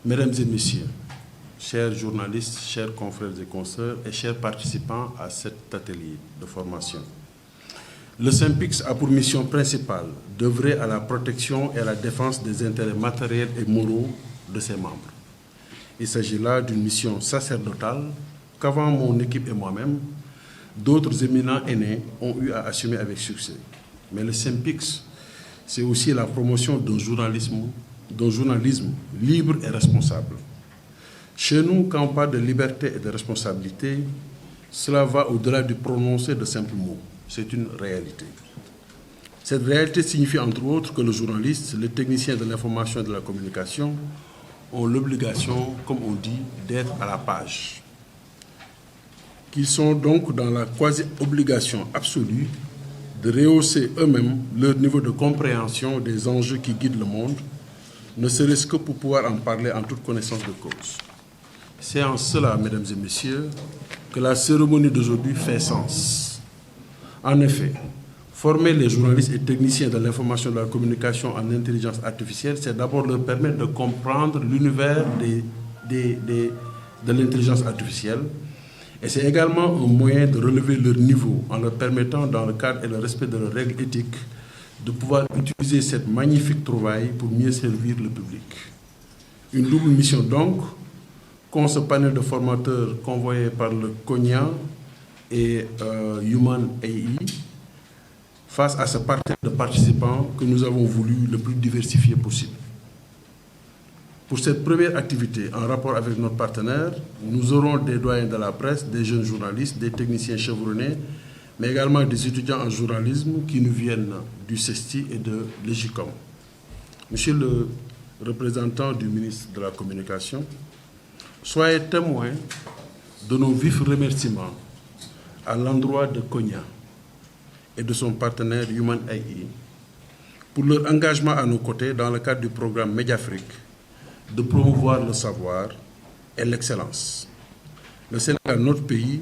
Mesdames et messieurs, chers journalistes, chers confrères et consoeurs et chers participants à cet atelier de formation, le SYNPICS a pour mission principale d'œuvrer à la protection et à la défense des intérêts matériels et moraux de ses membres. Il s'agit là d'une mission sacerdotale qu'avant mon équipe et moi-même, d'autres éminents aînés ont eu à assumer avec succès. Mais le SYNPICS, c'est aussi la promotion d'un journalisme libre et responsable. Chez nous, quand on parle de liberté et de responsabilité, cela va au-delà du prononcé de simples mots. C'est une réalité. Cette réalité signifie entre autres que le journaliste, les techniciens de l'information et de la communication ont l'obligation, comme on dit, d'être à la page. Qu'ils sont donc dans la quasi-obligation absolue de rehausser eux-mêmes leur niveau de compréhension des enjeux qui guident le monde, ne serait-ce que pour pouvoir en parler en toute connaissance de cause. C'est en cela, mesdames et messieurs, que la cérémonie d'aujourd'hui fait sens. En effet, former les journalistes et techniciens de l'information et de la communication en intelligence artificielle, c'est d'abord leur permettre de comprendre l'univers de l'intelligence artificielle. Et c'est également un moyen de relever leur niveau en leur permettant, dans le cadre et le respect de leurs règles éthiques, de pouvoir utiliser cette magnifique trouvaille pour mieux servir le public. Une double mission donc, qu'ont ce panel de formateurs convoyé par le CONIA et Human AI, face à ce parterre de participants que nous avons voulu le plus diversifié possible. Pour cette première activité, en rapport avec notre partenaire, nous aurons des doyens de la presse, des jeunes journalistes, des techniciens chevronnés, mais également des étudiants en journalisme qui nous viennent du CESTI et de l'EGICOM. Monsieur le représentant du ministre de la Communication, soyez témoins de nos vifs remerciements à l'endroit de CONIA et de son partenaire Human AI pour leur engagement à nos côtés dans le cadre du programme Mediafrique de promouvoir le savoir et l'excellence. Le Sénégal, notre pays,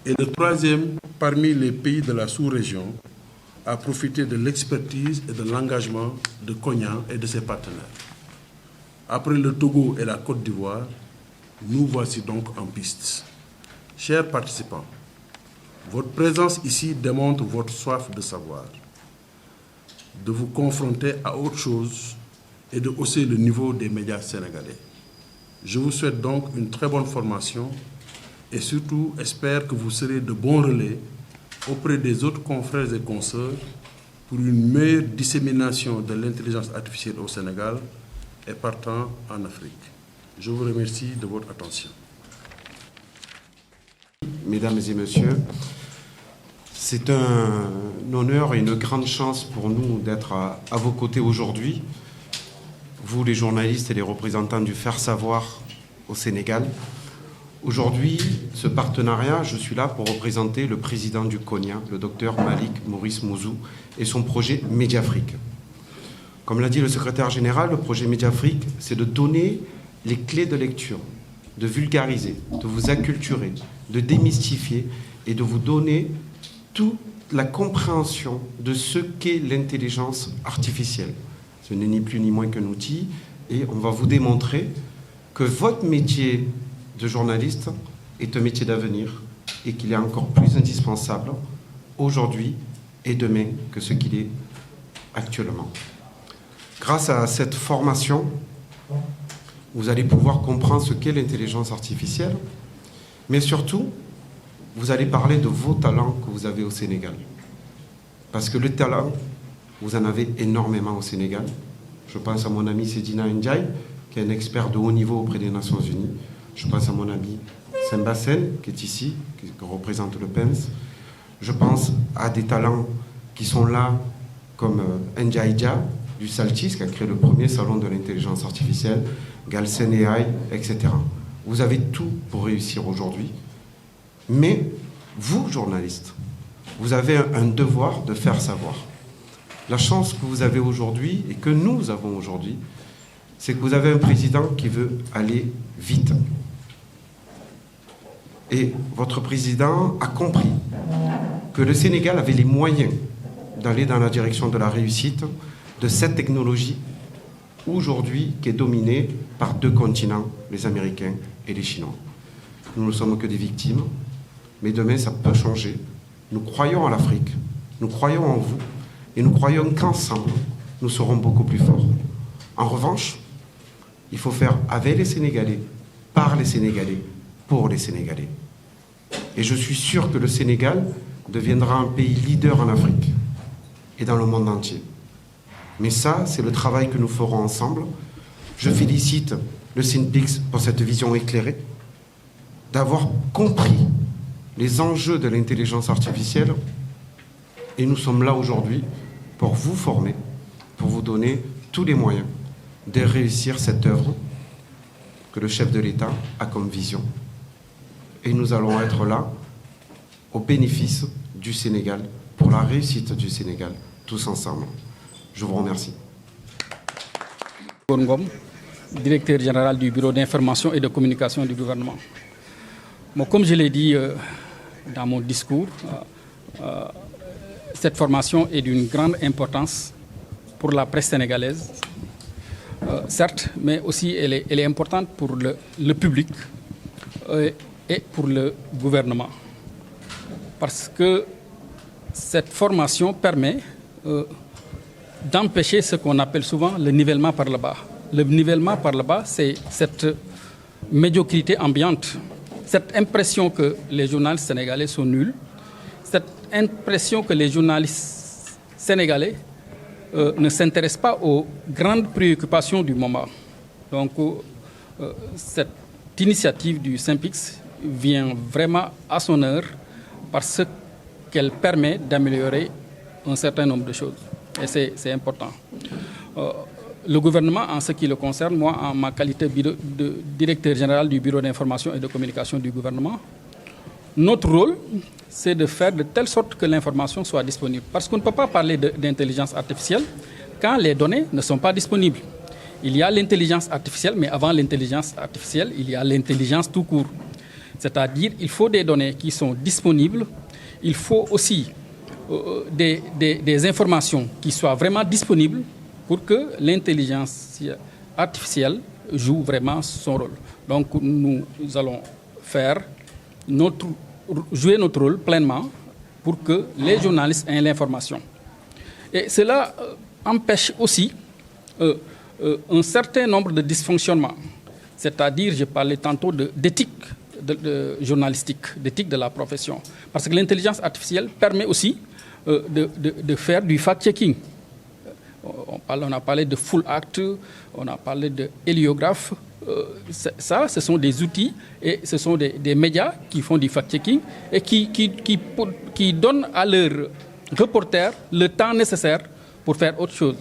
est le troisième parmi les pays de la sous-région à profiter de l'expertise et de l'engagement de CONIA et de ses partenaires. Après le Togo et la Côte d'Ivoire, nous voici donc en piste. Chers participants, votre présence ici démontre votre soif de savoir, de vous confronter à autre chose et de hausser le niveau des médias sénégalais. Je vous souhaite donc une très bonne formation et surtout espère que vous serez de bons relais auprès des autres confrères et consoeurs pour une meilleure dissémination de l'intelligence artificielle au Sénégal et partant en Afrique. Je vous remercie de votre attention. Mesdames et messieurs, c'est un honneur et une grande chance pour nous d'être à vos côtés aujourd'hui, vous les journalistes et les représentants du faire savoir au Sénégal. Aujourd'hui, ce partenariat, je suis là pour représenter le président du CONIA, le docteur Malik Maurice Mouzou, et son projet Mediafrique. Comme l'a dit le secrétaire général, le projet Mediafrique, c'est de donner les clés de lecture, de vulgariser, de vous acculturer, de démystifier et de vous donner toute la compréhension de ce qu'est l'intelligence artificielle. Ce n'est ni plus ni moins qu'un outil et on va vous démontrer que votre métier de journaliste est un métier d'avenir et qu'il est encore plus indispensable aujourd'hui et demain que ce qu'il est actuellement. Grâce à cette formation, vous allez pouvoir comprendre ce qu'est l'intelligence artificielle, mais surtout, vous allez parler de vos talents que vous avez au Sénégal. Parce que le talent, vous en avez énormément au Sénégal. Je pense à mon ami Sedina Ndiaye, qui est un expert de haut niveau auprès des Nations Unies. Je pense à mon ami Sembasen, qui est ici, qui représente le PENS. Je pense à des talents qui sont là, comme Ndiaïdia, du Saltis, qui a créé le premier salon de l'intelligence artificielle, Galsen AI, etc. Vous avez tout pour réussir aujourd'hui. Mais vous, journalistes, vous avez un devoir de faire savoir. La chance que vous avez aujourd'hui et que nous avons aujourd'hui, c'est que vous avez un président qui veut aller vite. Et votre président a compris que le Sénégal avait les moyens d'aller dans la direction de la réussite de cette technologie aujourd'hui qui est dominée par deux continents, les Américains et les Chinois. Nous ne sommes que des victimes, mais demain ça peut changer. Nous croyons à l'Afrique, nous croyons en vous, et nous croyons qu'ensemble, nous serons beaucoup plus forts. En revanche, il faut faire avec les Sénégalais, par les Sénégalais, pour les Sénégalais. Et je suis sûr que le Sénégal deviendra un pays leader en Afrique et dans le monde entier. Mais ça, c'est le travail que nous ferons ensemble. Je félicite le SYNPICS pour cette vision éclairée, d'avoir compris les enjeux de l'intelligence artificielle. Et nous sommes là aujourd'hui pour vous former, pour vous donner tous les moyens de réussir cette œuvre que le chef de l'État a comme vision. Et nous allons être là au bénéfice du Sénégal, pour la réussite du Sénégal, tous ensemble. Je vous remercie. Ngom, directeur général du Bureau d'information et de communication du gouvernement. Bon, comme je l'ai dit dans mon discours, cette formation est d'une grande importance pour la presse sénégalaise, certes, mais aussi elle est importante pour le public et pour le gouvernement. Parce que cette formation permet d'empêcher ce qu'on appelle souvent le nivellement par le bas. Le nivellement par le bas, c'est cette médiocrité ambiante, cette impression que les journalistes sénégalais sont nuls, cette impression que les journalistes sénégalais ne s'intéressent pas aux grandes préoccupations du moment. Donc, cette initiative du SYNPICS vient vraiment à son heure parce qu'elle permet d'améliorer un certain nombre de choses. Et c'est important. Le gouvernement, en ce qui le concerne, moi, en ma qualité de directeur général du Bureau d'information et de communication du gouvernement, notre rôle, c'est de faire de telle sorte que l'information soit disponible. Parce qu'on ne peut pas parler d'intelligence artificielle quand les données ne sont pas disponibles. Il y a l'intelligence artificielle, mais avant l'intelligence artificielle, il y a l'intelligence tout court. C'est-à-dire qu'il faut des données qui sont disponibles, il faut aussi des informations qui soient vraiment disponibles pour que l'intelligence artificielle joue vraiment son rôle. Donc nous allons jouer notre rôle pleinement pour que les journalistes aient l'information. Et cela empêche aussi un certain nombre de dysfonctionnements. C'est-à-dire, je parlais tantôt d'éthique journalistique, d'éthique de la profession. Parce que l'intelligence artificielle permet aussi de faire du fact-checking. On a parlé de full act, on a parlé de héliographe. Ça, ce sont des outils et ce sont des médias qui font du fact-checking et qui donnent à leurs reporters le temps nécessaire pour faire autre chose.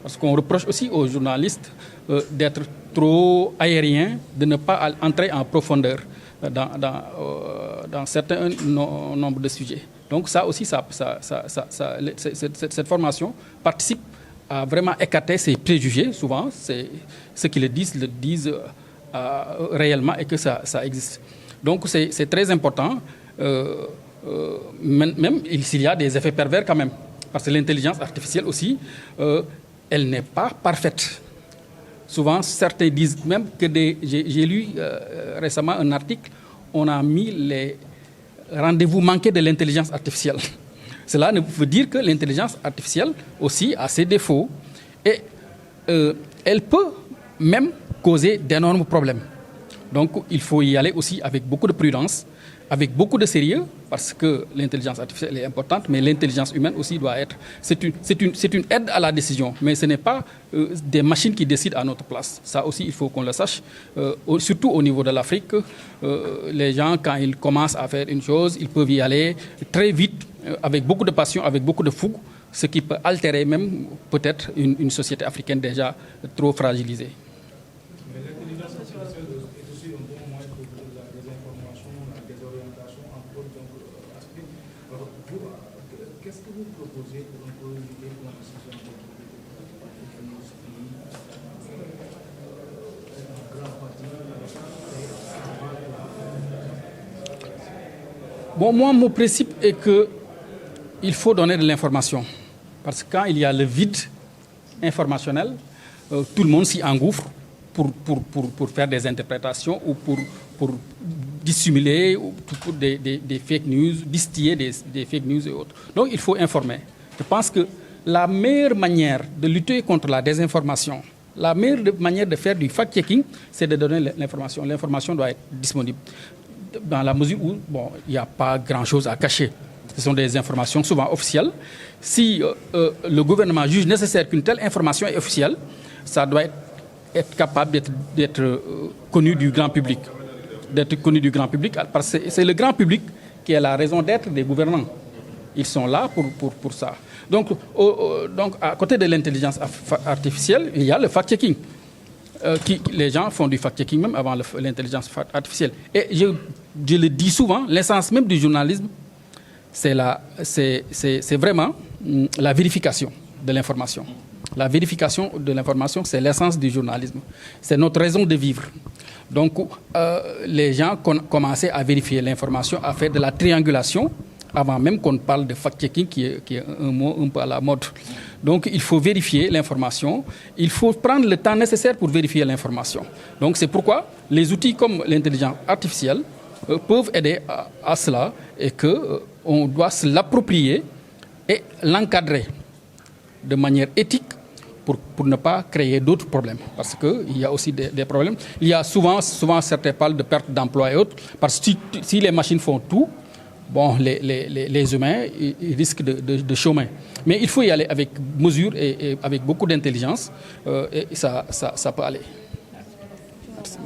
Parce qu'on reproche aussi aux journalistes d'être trop aériens, de ne pas entrer en profondeur dans certains nombre de sujets. Donc ça aussi, cette formation participe à vraiment écarter ces préjugés. Souvent, c'est ceux qui le disent réellement et que ça existe. Donc c'est très important, même s'il y a des effets pervers quand même. Parce que l'intelligence artificielle aussi, elle n'est pas parfaite. Souvent, certains disent même que j'ai lu récemment un article, on a mis les rendez-vous manqués de l'intelligence artificielle. Cela veut dire que l'intelligence artificielle aussi a ses défauts et elle peut même causer d'énormes problèmes. Donc il faut y aller aussi avec beaucoup de prudence, avec beaucoup de sérieux, parce que l'intelligence artificielle est importante, mais l'intelligence humaine aussi doit être... C'est une aide à la décision, mais ce n'est pas des machines qui décident à notre place. Ça aussi, il faut qu'on le sache. Surtout au niveau de l'Afrique, les gens, quand ils commencent à faire une chose, ils peuvent y aller très vite, avec beaucoup de passion, avec beaucoup de fougue, ce qui peut altérer même peut-être une société africaine déjà trop fragilisée. Qu'est-ce que vous proposez pour un peu lutter pour la décision de Bon, moi, mon principe est qu'il faut donner de l'information. Parce que quand il y a le vide informationnel, tout le monde s'y engouffre pour faire des interprétations ou pour dissimuler ou pour des fake news, distiller des fake news et autres. Donc il faut informer. Je pense que la meilleure manière de lutter contre la désinformation, la meilleure manière de faire du fact-checking, c'est de donner l'information. L'information doit être disponible dans la mesure où il n'y a pas grand-chose à cacher. Ce sont des informations souvent officielles. Si le gouvernement juge nécessaire qu'une telle information est officielle, ça doit être capable d'être connu du grand public. D'être connu du grand public, parce que c'est le grand public qui est la raison d'être des gouvernants. Ils sont là pour ça. Donc, à côté de l'intelligence artificielle, il y a le fact-checking. Les gens font du fact-checking même avant l'intelligence artificielle. Et je le dis souvent, l'essence même du journalisme, c'est vraiment la vérification de l'information. La vérification de l'information, c'est l'essence du journalisme. C'est notre raison de vivre. Donc, les gens commençaient à vérifier l'information, à faire de la triangulation, avant même qu'on parle de fact-checking, qui est un mot un peu à la mode. Donc, il faut vérifier l'information. Il faut prendre le temps nécessaire pour vérifier l'information. Donc, c'est pourquoi les outils comme l'intelligence artificielle peuvent aider à cela et qu'on doit se l'approprier et l'encadrer de manière éthique pour ne pas créer d'autres problèmes. Parce qu'il y a aussi des problèmes. Il y a souvent certains parlent de perte d'emploi et autres. Parce que si les machines font tout, les humains ils risquent de chômer. Mais il faut y aller avec mesure et avec beaucoup d'intelligence. Et ça peut aller. Merci.